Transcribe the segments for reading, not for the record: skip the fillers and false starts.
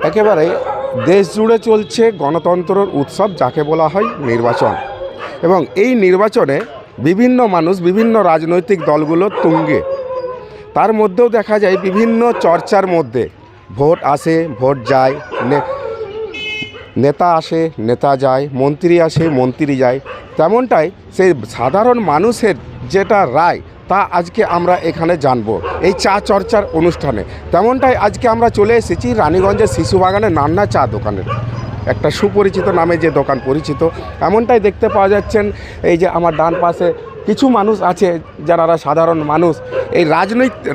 একেবারে দেশ জুড়ে চলছে গণতন্ত্রের উৎসব, যাকে বলা হয় নির্বাচন। এবং এই নির্বাচনে বিভিন্ন মানুষ, বিভিন্ন রাজনৈতিক দলগুলো তুঙ্গে। তার মধ্যেও দেখা যায় বিভিন্ন চর্চার মধ্যে ভোট আসে, ভোট যায়, নেতা আসে, নেতা যায়, মন্ত্রী আসে, মন্ত্রী যায়। তেমনটাই সেই সাধারণ মানুষের যেটা রায়, তা আজকে আমরা এখানে জানবো এই চা চর্চার অনুষ্ঠানে। তেমনটাই আজকে আমরা চলে এসেছি রানীগঞ্জের শিশুবাগানের নান্না চা দোকানের, একটা সুপরিচিত নামে যে দোকান পরিচিত। এমনটাই দেখতে পাওয়া যাচ্ছেন। এই যে আমার ডান পাশে কিছু মানুষ আছে যারা সাধারণ মানুষ, এই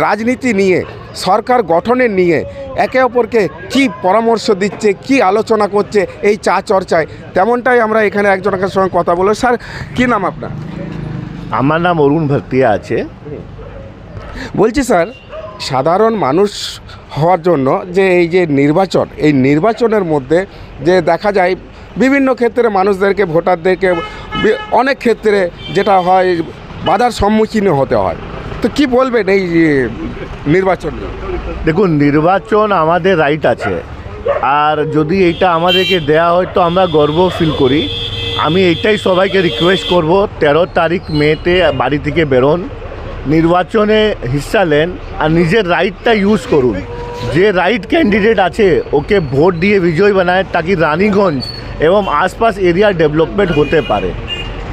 রাজনীতি নিয়ে, সরকার গঠনের নিয়ে একে অপরকে কি পরামর্শ দিচ্ছে, কি আলোচনা করছে এই চা চর্চায়, তেমনটাই আমরা এখানে একজনের সঙ্গে কথা বলবো। স্যার, কি নাম আপনার? আমার নাম অরুণ ভাটিয়া আছে। বলছি স্যার, সাধারণ মানুষ হওয়ার জন্য যে এই যে নির্বাচন, এই নির্বাচনের মধ্যে যে দেখা যায় বিভিন্ন ক্ষেত্রে মানুষদেরকে, ভোটারদেরকে অনেক ক্ষেত্রে যেটা হয় বাধার সম্মুখীন হতে হয়, তো কি বলবেন এই নির্বাচন? দেখুন, নির্বাচন আমাদের রাইট আছে, আর যদি এইটা আমাদেরকে দেয়া হয় তো আমরা গর্ব ফিল করি। আমি এইটাই সবাইকে রিকোয়েস্ট করব, 13 তারিখ মেতে বাড়ি থেকে বেরোন, নির্বাচনে হিস্সা নেন আর নিজের রাইটটা ইউজ করুন। যে রাইট ক্যান্ডিডেট আছে ওকে ভোট দিয়ে বিজয় বানায়, তাকে রানীগঞ্জ এবং আশপাশ এরিয়া ডেভেলপমেন্ট হতে পারে।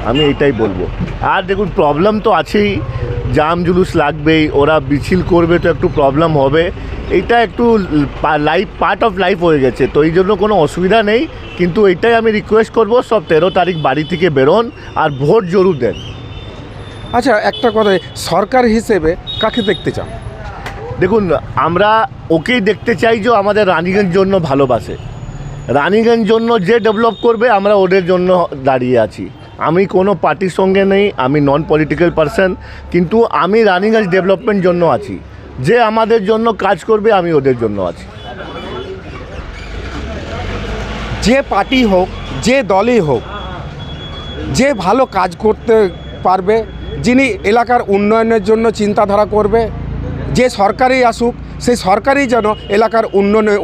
আমি এটাই বলবো। আর দেখুন, প্রবলেম তো আছেই, জাম জুলুস লাগবেই, ওরা মিছিল করবে তো একটু প্রবলেম হবে। এইটা একটু লাইফ, পার্ট অফ লাইফ হয়ে গেছে, তো এই জন্য কোনো অসুবিধা নেই। কিন্তু এইটাই আমি রিকোয়েস্ট করব, সব 13 তারিখ বাড়ি থেকে বেরোন আর ভোট জরুর দেন। আচ্ছা, একটা কথা, সরকার হিসেবে কাকে দেখতে চান? দেখুন, আমরা ওকেই দেখতে চাই যে আমাদের রানীগঞ্জ জন্য ভালোবাসে, রানীগঞ্জ জন্য যে ডেভেলপ করবে, আমরা ওদের জন্য দাঁড়িয়ে আছি। আমি কোনো পার্টির সঙ্গে নেই, আমি নন পলিটিক্যাল পারসন, কিন্তু আমি রানীগঞ্জ ডেভেলপমেন্ট জন্য আছি। যে আমাদের জন্য কাজ করবে, আমি ওদের জন্য আছি। যে পার্টি হোক, যে দলই হোক, যে ভালো কাজ করতে পারবে, যিনি এলাকার উন্নয়নের জন্য চিন্তাধারা করবে, যে সরকারই আসুক, সেই সরকারই যেন এলাকার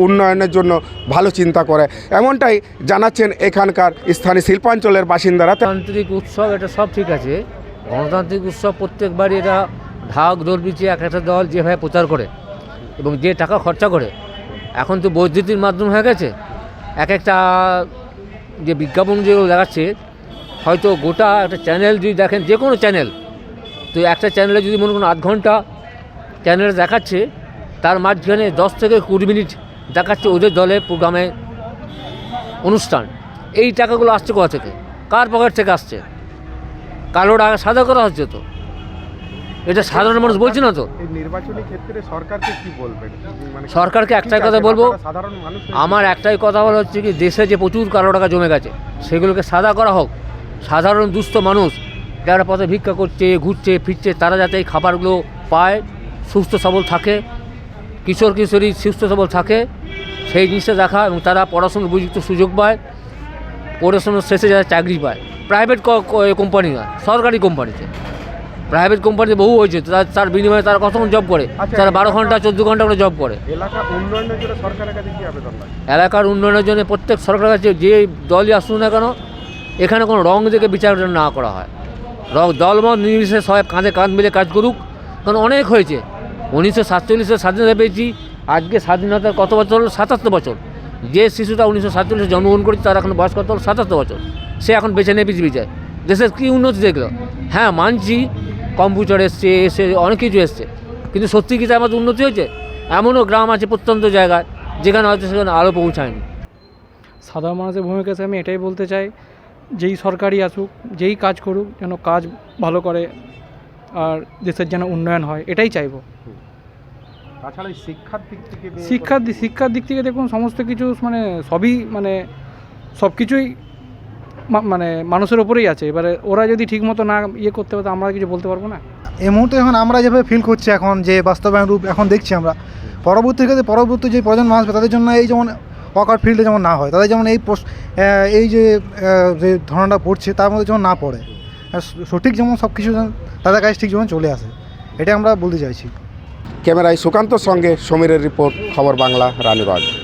উন্নয়নের জন্য ভালো চিন্তা করে, এমনটাই জানাচ্ছেন এখানকার স্থানীয় শিল্পাঞ্চলের বাসিন্দারা। গণতান্ত্রিক উৎসব, এটা সব ঠিক আছে। গণতান্ত্রিক উৎসব প্রত্যেকবারই এটা ঢাক ঢোল পিছিয়ে এক একটা দল যেভাবে প্রচার করে এবং যে টাকা খরচা করে, এখন তো বৈদ্যুতিক মাধ্যম হয়ে গেছে। এক একটা যে বিজ্ঞাপন যেগুলো দেখাচ্ছে, হয়তো গোটা একটা চ্যানেল যদি দেখেন, যে কোনো চ্যানেল, তো একটা চ্যানেলে যদি মনে করুন 8 ঘন্টা চ্যানেলে দেখাচ্ছে, তার মাঝখানে 10 থেকে 20 মিনিট দেখাচ্ছে ওদের দলের প্রোগ্রামে অনুষ্ঠান। এই টাকাগুলো আসছে কোথা থেকে? কার পকেট থেকে আসছে? কালো টাকা সাদা করা হচ্ছে, তো এটা সাধারণ মানুষ বলছে না। তো নির্বাচনী ক্ষেত্রে সরকারকে কি বলবেন? সরকারকে একটাই কথা বলবো, আমার একটাই কথা বলা হচ্ছে কি, দেশে যে প্রচুর কালো টাকা জমে গেছে, সেগুলোকে সাদা করা হোক। সাধারণ দুস্থ মানুষ যারা পথে ভিক্ষা করছে, ঘুরছে ফিরছে, তারা যাতে এই খাবারগুলো পায়, সুস্থ সবল থাকে, কিশোর কিশোরী সুস্থ সবল থাকে, সেই জিনিসটা দেখা, এবং তারা পড়াশোনার উপযুক্ত সুযোগ পায়, পড়াশোনার শেষে যারা চাকরি পায়। প্রাইভেট কোম্পানি নয়, সরকারি কোম্পানিতে। প্রাইভেট কোম্পানিতে বহু হয়েছে, তার বিনিময়ে তারা কতক্ষণ জব করে, তারা 12 ঘন্টা 14 ঘন্টা করে জব করে। এলাকার উন্নয়নের জন্য সরকারের কাছে কি আবেদন? এলাকার উন্নয়নের জন্য প্রত্যেক সরকারের কাছে, যে দলই আসুন না কেন, এখানে কোনো রং দেখে বিচার না করা হয়। দলমত নির্বিশেষে সবাই কাঁধে কাঁধ মিলে কাজ করুক। কারণ অনেক হয়েছে, 1947 স্বাধীনতা পেয়েছি, আজকে স্বাধীনতার কত বছর হলো? 77 বছর। যে শিশুটা 1947 জন্মগ্রহণ করেছে, তার এখন বয়স কত হলো? 77 বছর। সে এখন বেছে নেয় পৃথিবী যায়। দেশের কী উন্নতি দেখলো? হ্যাঁ, মানছি, কম্পিউটার এসে অনেক কিছু এসছে, কিন্তু সত্যি কি আমাদের উন্নতি হয়েছে? এমনও গ্রাম আছে প্রত্যন্ত জায়গায় যেখানে হয়তো সেখানে আলো পৌঁছায়নি। সাধারণ মানুষের ভূমিকা হিসেবে আমি এটাই বলতে চাই, যেই সরকারই আসুক, যেই কাজ করুক, যেন কাজ ভালো করে আর দেশের যেন উন্নয়ন হয়, এটাই চাইবো। তাছাড়া শিক্ষার দিক থেকে, শিক্ষার দিক থেকে দেখুন, সমস্ত কিছু সবই সব কিছুই মানুষের ওপরেই আছে। এবারে ওরা যদি ঠিকমতো না করতে পারে, আমরা কিছু বলতে পারবো না। এই মুহূর্তে এখন আমরা যেভাবে ফিল করছি, এখন যে বাস্তবায়ন রূপ এখন দেখছি আমরা, পরবর্তী যে প্রজন্ম আসবে, তাদের জন্য এই যেমন ওয়ার্কআউট ফিল্ডে যেমন না হয়, তাদের যেমন এই যে ধারণাটা পড়ছে তার মধ্যে যেমন না পড়ে, সঠিক যেমন সব কিছু তাদের কাছে ঠিক যেমন চলে আসে, এটা আমরা বলতে চাইছি। ক্যামেরায় সুকান্তর সঙ্গে সমীরের রিপোর্ট, খবর বাংলা, রানীগঞ্জ।